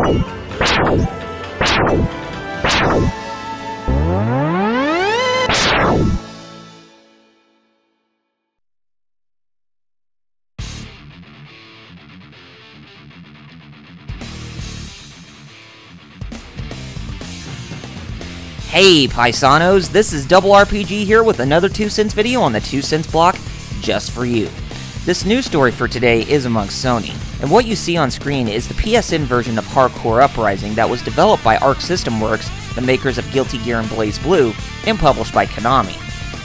Hey paisanos, this is RRPG here with another 2 cents video on the 2 cents block just for you. This news story for today is amongst Sony, and what you see on screen is the PSN version of Hardcore Uprising that was developed by Arc System Works, the makers of Guilty Gear and Blaze Blue, and published by Konami.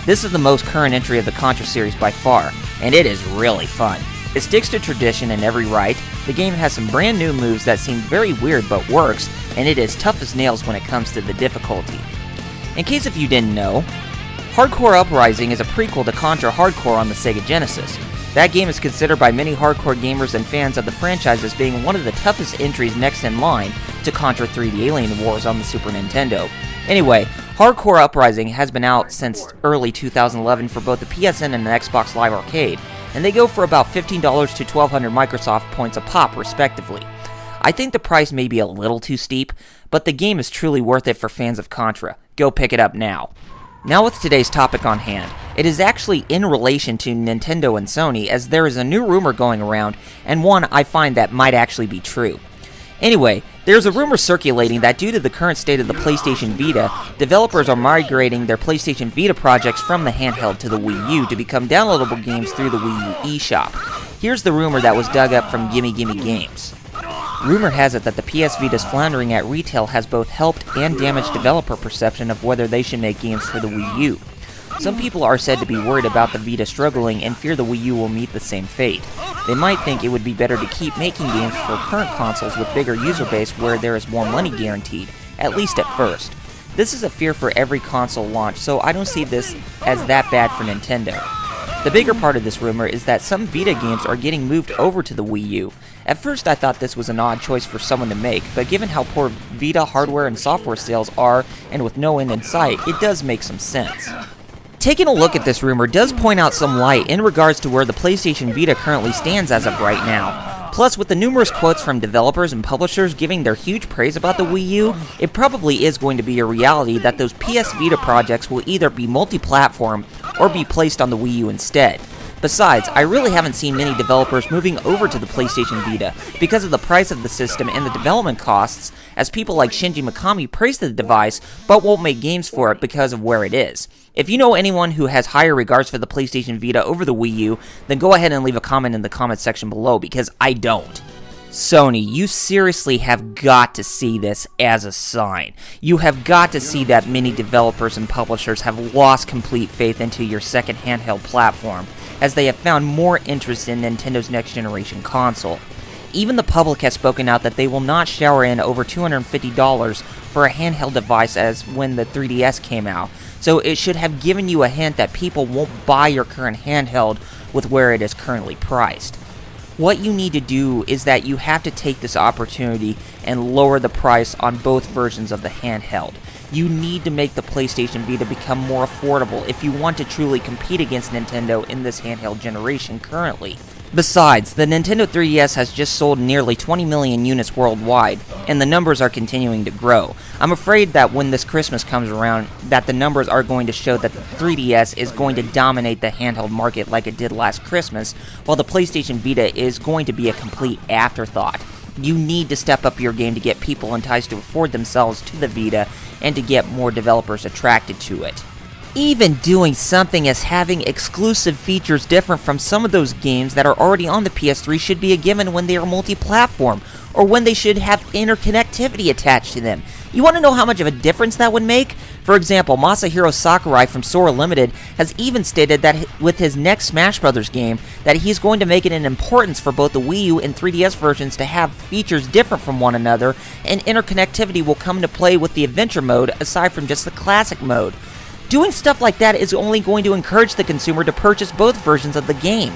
This is the most current entry of the Contra series by far, and it is really fun. It sticks to tradition in every right, the game has some brand new moves that seem very weird but works, and it is tough as nails when it comes to the difficulty. In case if you didn't know, Hardcore Uprising is a prequel to Contra Hardcore on the Sega Genesis. That game is considered by many hardcore gamers and fans of the franchise as being one of the toughest entries next in line to Contra 3 The Alien Wars on the Super Nintendo. Anyway, Hardcore Uprising has been out since early 2011 for both the PSN and the Xbox Live Arcade, and they go for about $15 to 1,200 Microsoft points a pop respectively. I think the price may be a little too steep, but the game is truly worth it for fans of Contra. Go pick it up now. Now with today's topic on hand, it is actually in relation to Nintendo and Sony, as there is a new rumor going around, and one I find that might actually be true. Anyway, there's a rumor circulating that due to the current state of the PlayStation Vita, developers are migrating their PlayStation Vita projects from the handheld to the Wii U to become downloadable games through the Wii U eShop. Here's the rumor that was dug up from Gimme Gimme Games. Rumor has it that the PS Vita's floundering at retail has both helped and damaged developer perception of whether they should make games for the Wii U. Some people are said to be worried about the Vita struggling and fear the Wii U will meet the same fate. They might think it would be better to keep making games for current consoles with bigger user base where there is more money guaranteed, at least at first. This is a fear for every console launch, so I don't see this as that bad for Nintendo. The bigger part of this rumor is that some Vita games are getting moved over to the Wii U. At first I thought this was an odd choice for someone to make, but given how poor Vita hardware and software sales are, and with no end in sight, it does make some sense. Taking a look at this rumor does point out some light in regards to where the PlayStation Vita currently stands as of right now. Plus, with the numerous quotes from developers and publishers giving their huge praise about the Wii U, it probably is going to be a reality that those PS Vita projects will either be multi-platform or be placed on the Wii U instead. Besides, I really haven't seen many developers moving over to the PlayStation Vita because of the price of the system and the development costs, as people like Shinji Mikami praise the device but won't make games for it because of where it is. If you know anyone who has higher regards for the PlayStation Vita over the Wii U, then go ahead and leave a comment in the comment section below, because I don't. Sony, you seriously have got to see this as a sign. You have got to see that many developers and publishers have lost complete faith into your second handheld platform, as they have found more interest in Nintendo's next generation console. Even the public has spoken out that they will not shower in over $250 for a handheld device as when the 3DS came out, so it should have given you a hint that people won't buy your current handheld with where it is currently priced. What you need to do is that you have to take this opportunity and lower the price on both versions of the handheld. You need to make the PlayStation Vita become more affordable if you want to truly compete against Nintendo in this handheld generation currently. Besides, the Nintendo 3DS has just sold nearly 20 million units worldwide, and the numbers are continuing to grow. I'm afraid that when this Christmas comes around, that the numbers are going to show that the 3DS is going to dominate the handheld market like it did last Christmas, while the PlayStation Vita is going to be a complete afterthought. You need to step up your game to get people enticed to afford themselves to the Vita, and to get more developers attracted to it. Even doing something as having exclusive features different from some of those games that are already on the PS3 should be a given when they are multi-platform, or when they should have interconnectivity attached to them. You want to know how much of a difference that would make? For example, Masahiro Sakurai from Sora Limited has even stated that with his next Smash Bros. Game, that he's going to make it an importance for both the Wii U and 3DS versions to have features different from one another, and interconnectivity will come into play with the Adventure mode aside from just the Classic mode. Doing stuff like that is only going to encourage the consumer to purchase both versions of the game.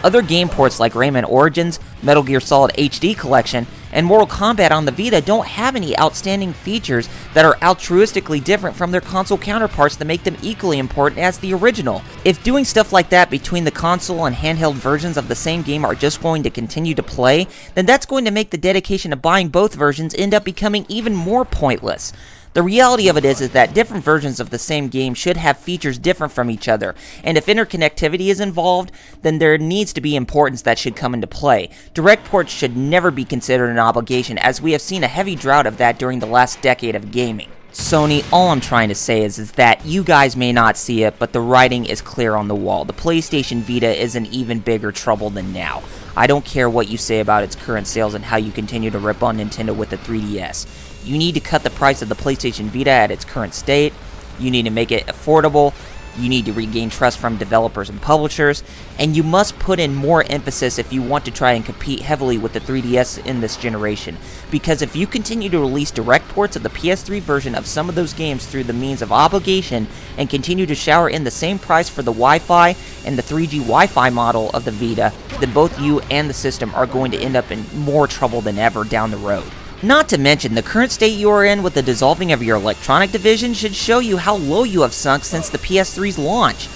Other game ports like Rayman Origins, Metal Gear Solid HD Collection, and Mortal Kombat on the Vita don't have any outstanding features that are altruistically different from their console counterparts that make them equally important as the original. If doing stuff like that between the console and handheld versions of the same game are just going to continue to play, then that's going to make the dedication of buying both versions end up becoming even more pointless. The reality of it is that different versions of the same game should have features different from each other, and if interconnectivity is involved, then there needs to be importance that should come into play. Direct ports should never be considered an obligation, as we have seen a heavy drought of that during the last decade of gaming. Sony, all I'm trying to say is that you guys may not see it, but the writing is clear on the wall. The PlayStation Vita is in even bigger trouble than now. I don't care what you say about its current sales and how you continue to rip on Nintendo with the 3DS. You need to cut the price of the PlayStation Vita at its current state. You need to make it affordable. You need to regain trust from developers and publishers. And you must put in more emphasis if you want to try and compete heavily with the 3DS in this generation. Because if you continue to release direct ports of the PS3 version of some of those games through the means of obligation and continue to shower in the same price for the Wi-Fi and the 3G Wi-Fi model of the Vita, then both you and the system are going to end up in more trouble than ever down the road. Not to mention, the current state you are in with the dissolving of your electronic division should show you how low you have sunk since the PS3's launch.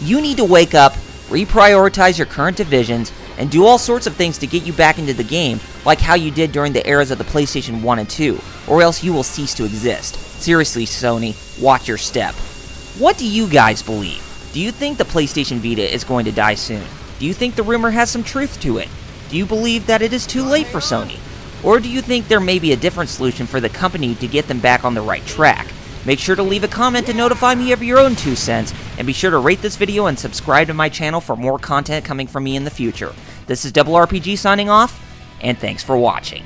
You need to wake up, reprioritize your current divisions, and do all sorts of things to get you back into the game, like how you did during the eras of the PlayStation 1 and 2, or else you will cease to exist. Seriously, Sony, watch your step. What do you guys believe? Do you think the PlayStation Vita is going to die soon? Do you think the rumor has some truth to it? Do you believe that it is too late for Sony? Or do you think there may be a different solution for the company to get them back on the right track? Make sure to leave a comment to notify me of your own 2 cents, and be sure to rate this video and subscribe to my channel for more content coming from me in the future. This is RRPG signing off, and thanks for watching.